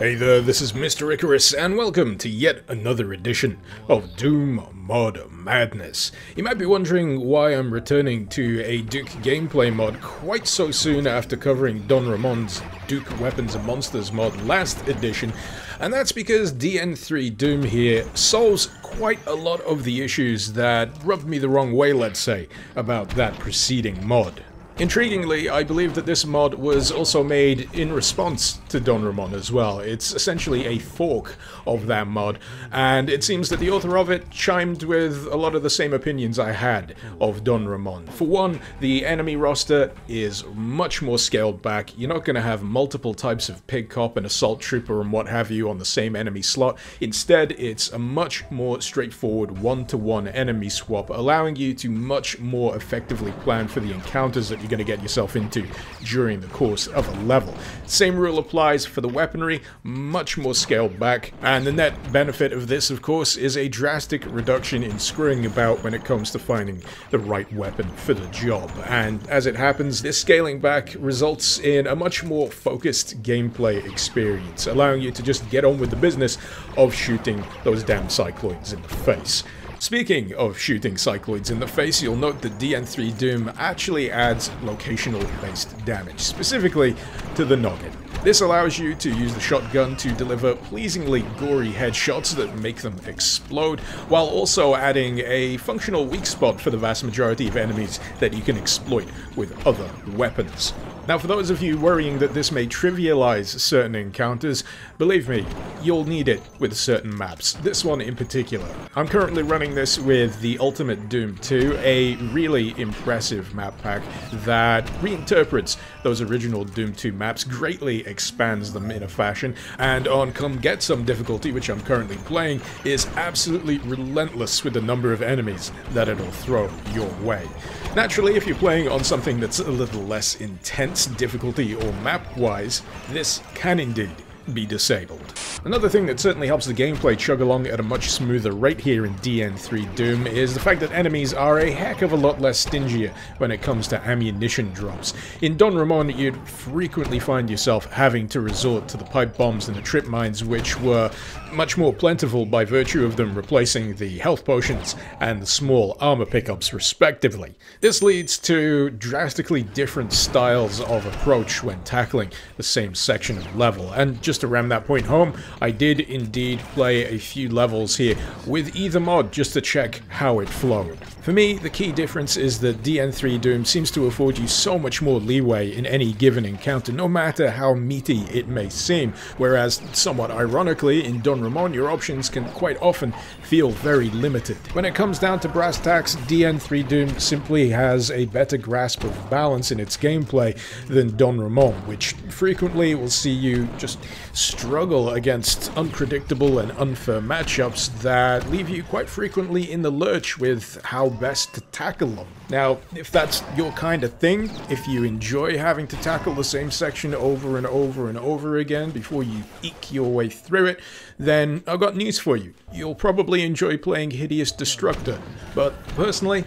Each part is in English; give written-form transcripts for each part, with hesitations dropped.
Hey there, this is Mr. Icarus, and welcome to yet another edition of Doom Mod Madness. You might be wondering why I'm returning to a Duke gameplay mod quite so soon after covering Don Ramon's Duke Weapons and Monsters mod last edition, and that's because DN3DooM here solves quite a lot of the issues that rubbed me the wrong way, let's say, about that preceding mod. Intriguingly, I believe that this mod was also made in response to Don Ramon as well. It's essentially a fork of that mod, and it seems that the author of it chimed with a lot of the same opinions I had of Don Ramon. For one, the enemy roster is much more scaled back. You're not going to have multiple types of pig cop and assault trooper and what have you on the same enemy slot. Instead, it's a much more straightforward one-to-one enemy swap, allowing you to much more effectively plan for the encounters that you're going to get yourself into during the course of a level. Same rule applies for the weaponry, much more scaled back, and the net benefit of this, of course, is a drastic reduction in screwing about when it comes to finding the right weapon for the job. And as it happens, this scaling back results in a much more focused gameplay experience, allowing you to just get on with the business of shooting those damn cycloids in the face. Speaking of shooting cycloids in the face, you'll note that DN3DooM actually adds locational-based damage, specifically to the noggin. This allows you to use the shotgun to deliver pleasingly gory headshots that make them explode, while also adding a functional weak spot for the vast majority of enemies that you can exploit with other weapons. Now, for those of you worrying that this may trivialize certain encounters, believe me, you'll need it with certain maps. This one in particular. I'm currently running this with the Ultimate Doom 2, a really impressive map pack that reinterprets those original Doom 2 maps, greatly expands them in a fashion, and on Come Get Some difficulty, which I'm currently playing, is absolutely relentless with the number of enemies that it'll throw your way. Naturally, if you're playing on something that's a little less intense difficulty or map-wise, this can indeed be disabled. Another thing that certainly helps the gameplay chug along at a much smoother rate here in DN3DooM is the fact that enemies are a heck of a lot less stingier when it comes to ammunition drops. In Don Ramon, you'd frequently find yourself having to resort to the pipe bombs and the trip mines, which were much more plentiful by virtue of them replacing the health potions and the small armor pickups respectively. This leads to drastically different styles of approach when tackling the same section of level, and just to ram that point home, I did indeed play a few levels here with either mod just to check how it flowed. For me, the key difference is that DN3DooM seems to afford you so much more leeway in any given encounter, no matter how meaty it may seem, whereas, somewhat ironically, in Don Ramon your options can quite often feel very limited. When it comes down to brass tacks, DN3DooM simply has a better grasp of balance in its gameplay than Don Ramon, which frequently will see you just struggle against unpredictable and unfair matchups that leave you quite frequently in the lurch with how best to tackle them. Now, if that's your kind of thing, if you enjoy having to tackle the same section over and over and over again before you eke your way through it, then I've got news for you. You'll probably enjoy playing Hideous Destructor, but personally,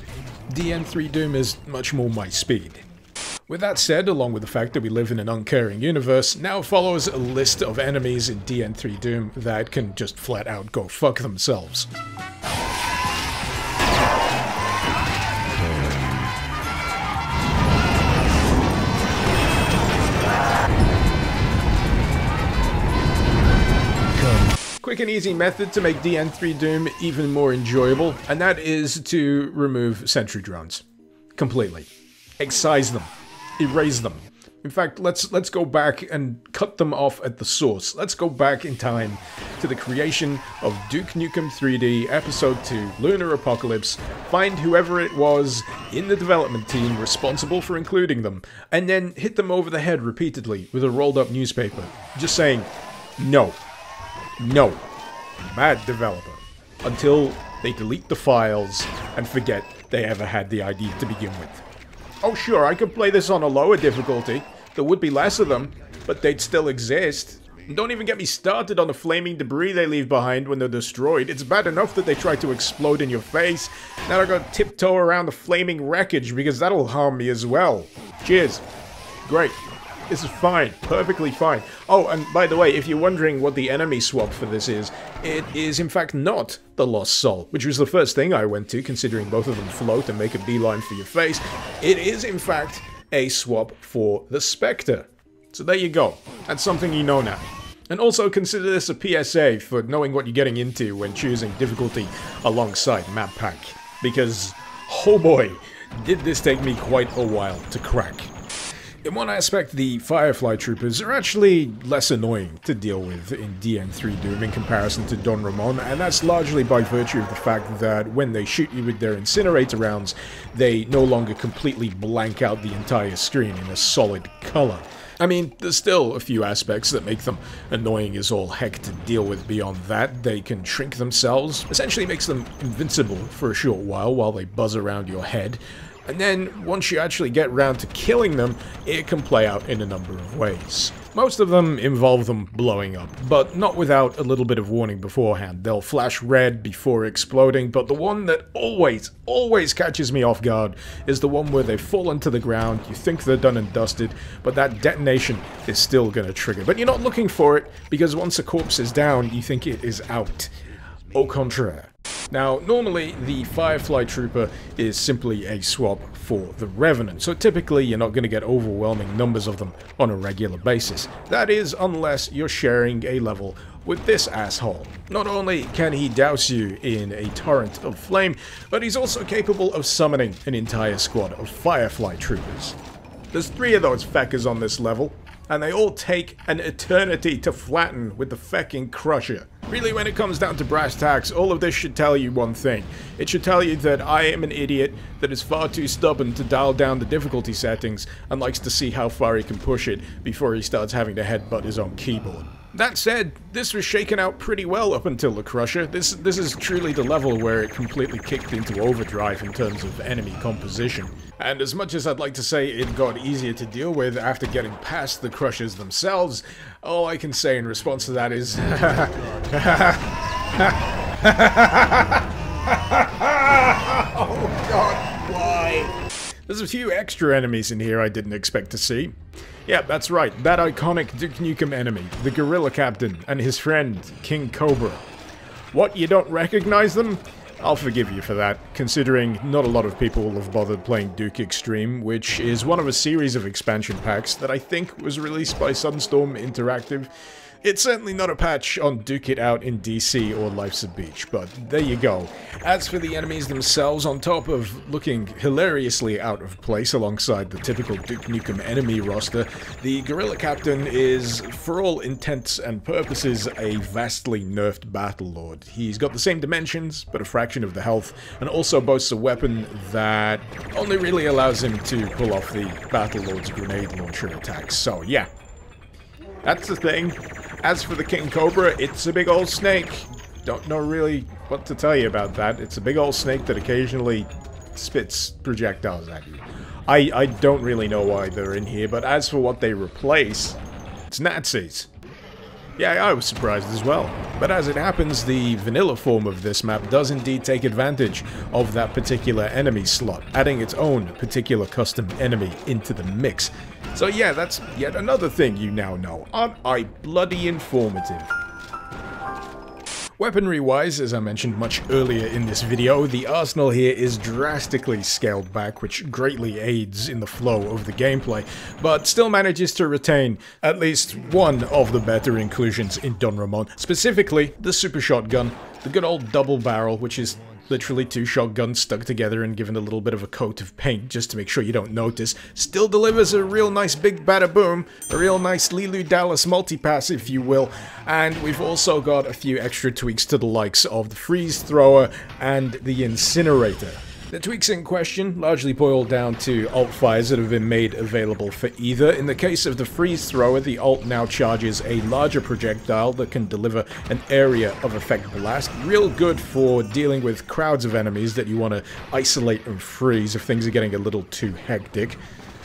DN3DooM is much more my speed. With that said, along with the fact that we live in an uncaring universe, now follows a list of enemies in DN3DooM that can just flat out go fuck themselves. Quick and easy method to make DN3DooM even more enjoyable, and that is to remove sentry drones. Completely. Excise them. Erase them. In fact, let's go back and cut them off at the source. Let's go back in time to the creation of Duke Nukem 3D Episode 2 Lunar Apocalypse, find whoever it was in the development team responsible for including them, and then hit them over the head repeatedly with a rolled up newspaper, just saying, no. No. Bad developer. Until they delete the files and forget they ever had the idea to begin with. Oh sure, I could play this on a lower difficulty. There would be less of them, but they'd still exist. And don't even get me started on the flaming debris they leave behind when they're destroyed. It's bad enough that they try to explode in your face. Now I gotta tiptoe around the flaming wreckage because that'll harm me as well. Cheers. Great. This is fine. Perfectly fine. Oh, and by the way, if you're wondering what the enemy swap for this is, it is in fact not the Lost Soul, which was the first thing I went to, considering both of them float and make a beeline for your face. It is in fact a swap for the Spectre. So there you go. That's something you know now. And also consider this a PSA for knowing what you're getting into when choosing difficulty alongside map pack. Because, oh boy, did this take me quite a while to crack. In one aspect, the Firefly Troopers are actually less annoying to deal with in DN3DooM in comparison to Don Ramon, and that's largely by virtue of the fact that when they shoot you with their incinerator rounds, they no longer completely blank out the entire screen in a solid color. I mean, there's still a few aspects that make them annoying as all heck to deal with. Beyond that, they can shrink themselves, essentially makes them invincible for a short while they buzz around your head. And then, once you actually get round to killing them, it can play out in a number of ways. Most of them involve them blowing up, but not without a little bit of warning beforehand. They'll flash red before exploding, but the one that always catches me off guard is the one where they fall into the ground, you think they're done and dusted, but that detonation is still gonna trigger. But you're not looking for it, because once a corpse is down, you think it is out. Au contraire. Now, normally, the Firefly Trooper is simply a swap for the Revenant, so typically you're not going to get overwhelming numbers of them on a regular basis. That is, unless you're sharing a level with this asshole. Not only can he douse you in a torrent of flame, but he's also capable of summoning an entire squad of Firefly Troopers. There's 3 of those feckers on this level, and they all take an eternity to flatten with the fecking Crusher. Really, when it comes down to brass tacks, all of this should tell you one thing. It should tell you that I am an idiot that is far too stubborn to dial down the difficulty settings and likes to see how far he can push it before he starts having to headbutt his own keyboard. That said, this was shaken out pretty well up until the Crusher. This is truly the level where it completely kicked into overdrive in terms of enemy composition. And as much as I'd like to say it got easier to deal with after getting past the Crushers themselves, all I can say in response to that is oh god, why? There's a few extra enemies in here I didn't expect to see. Yeah, that's right, that iconic Duke Nukem enemy, the Guerrilla Captain, and his friend, King Cobra. What, you don't recognize them? I'll forgive you for that, considering not a lot of people will have bothered playing Duke Extreme, which is one of a series of expansion packs that I think was released by Sunstorm Interactive. It's certainly not a patch on Duke It Out in DC or Life's a Beach, but there you go. As for the enemies themselves, on top of looking hilariously out of place alongside the typical Duke Nukem enemy roster, the Guerrilla Captain is, for all intents and purposes, a vastly nerfed Battlelord. He's got the same dimensions, but a fraction of the health, and also boasts a weapon that only really allows him to pull off the Battlelord's grenade launcher attacks. So yeah, that's the thing. As for the King Cobra, it's a big old snake. Don't know really what to tell you about that. It's a big old snake that occasionally spits projectiles at you. I don't really know why they're in here, but as for what they replace, it's Nazis. Yeah, I was surprised as well. But as it happens, the vanilla form of this map does indeed take advantage of that particular enemy slot, adding its own particular custom enemy into the mix. So yeah, that's yet another thing you now know. Aren't I bloody informative? Weaponry-wise, as I mentioned much earlier in this video, the arsenal here is drastically scaled back, which greatly aids in the flow of the gameplay, but still manages to retain at least one of the better inclusions in Don Ramon, specifically the super shotgun, the good old double barrel, which is literally 2 shotguns stuck together and given a little bit of a coat of paint just to make sure you don't notice. Still delivers a real nice big bada boom, a real nice Lilu Dallas multipass if you will, and we've also got a few extra tweaks to the likes of the freeze thrower and the incinerator. The tweaks in question largely boil down to alt fires that have been made available for either. In the case of the freeze thrower, the alt now charges a larger projectile that can deliver an area of effect blast. Real good for dealing with crowds of enemies that you want to isolate and freeze if things are getting a little too hectic.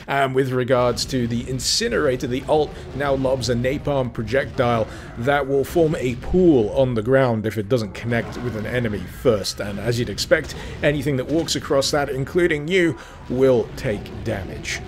And with regards to the incinerator, the alt now lobs a napalm projectile that will form a pool on the ground if it doesn't connect with an enemy first, and as you'd expect, anything that walks across that, including you, will take damage.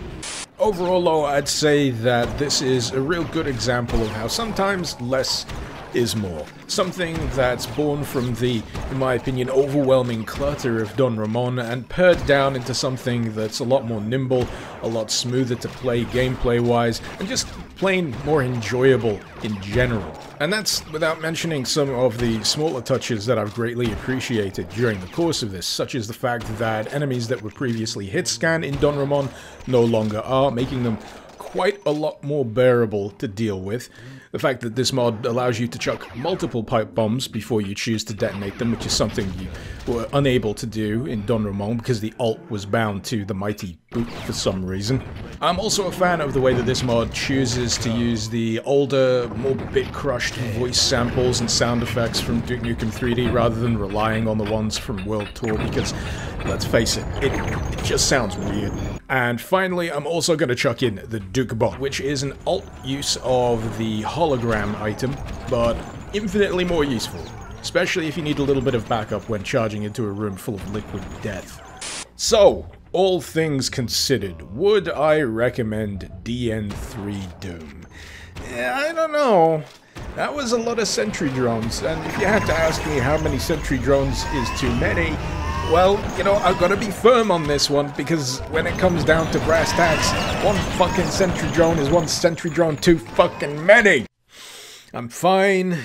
Overall though, I'd say that this is a real good example of how sometimes less is more. Something that's born from the, in my opinion, overwhelming clutter of Don Ramon and pared down into something that's a lot more nimble, a lot smoother to play gameplay-wise, and just plain more enjoyable in general. And that's without mentioning some of the smaller touches that I've greatly appreciated during the course of this, such as the fact that enemies that were previously hit-scan in Don Ramon no longer are, making them quite a lot more bearable to deal with. The fact that this mod allows you to chuck multiple pipe bombs before you choose to detonate them, which is something you were unable to do in Don Ramon because the alt was bound to the mighty boot for some reason. I'm also a fan of the way that this mod chooses to use the older, more bit-crushed voice samples and sound effects from Duke Nukem 3D rather than relying on the ones from World Tour because, let's face it, it just sounds weird. And finally, I'm also going to chuck in the Duke bot, which is an alt use of the hologram item, but infinitely more useful, especially if you need a little bit of backup when charging into a room full of liquid death. So, all things considered, would I recommend DN3DooM? I don't know. That was a lot of sentry drones, and if you had to ask me how many sentry drones is too many, well, you know, I've got to be firm on this one, because when it comes down to brass tacks, one fucking sentry drone is one sentry drone too fucking many. I'm fine.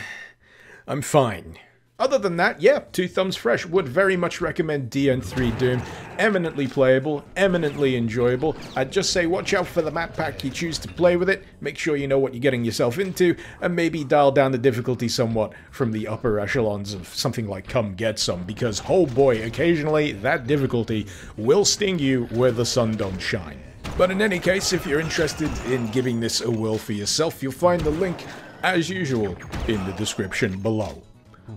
I'm fine. Other than that, yeah, 2 thumbs fresh. Would very much recommend DN3DooM. Eminently playable, eminently enjoyable. I'd just say watch out for the map pack you choose to play with it. Make sure you know what you're getting yourself into, and maybe dial down the difficulty somewhat from the upper echelons of something like Come Get Some, because, oh boy, occasionally that difficulty will sting you where the sun don't shine. But in any case, if you're interested in giving this a whirl for yourself, you'll find the link, as usual, in the description below.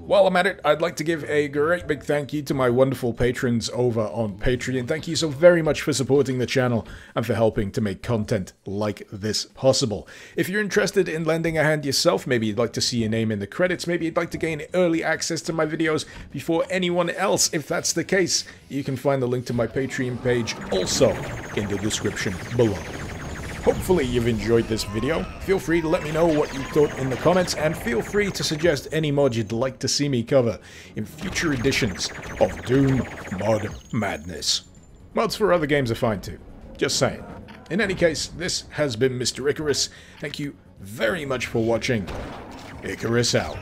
While I'm at it, I'd like to give a great big thank you to my wonderful patrons over on Patreon. Thank you so very much for supporting the channel and for helping to make content like this possible. If you're interested in lending a hand yourself, maybe you'd like to see your name in the credits, maybe you'd like to gain early access to my videos before anyone else, if that's the case, you can find the link to my Patreon page also in the description below. Hopefully you've enjoyed this video. Feel free to let me know what you thought in the comments, and feel free to suggest any mod you'd like to see me cover in future editions of Doom Mod Madness. Mods for other games are fine too. Just saying. In any case, this has been Mr. Icarus. Thank you very much for watching. Icarus out.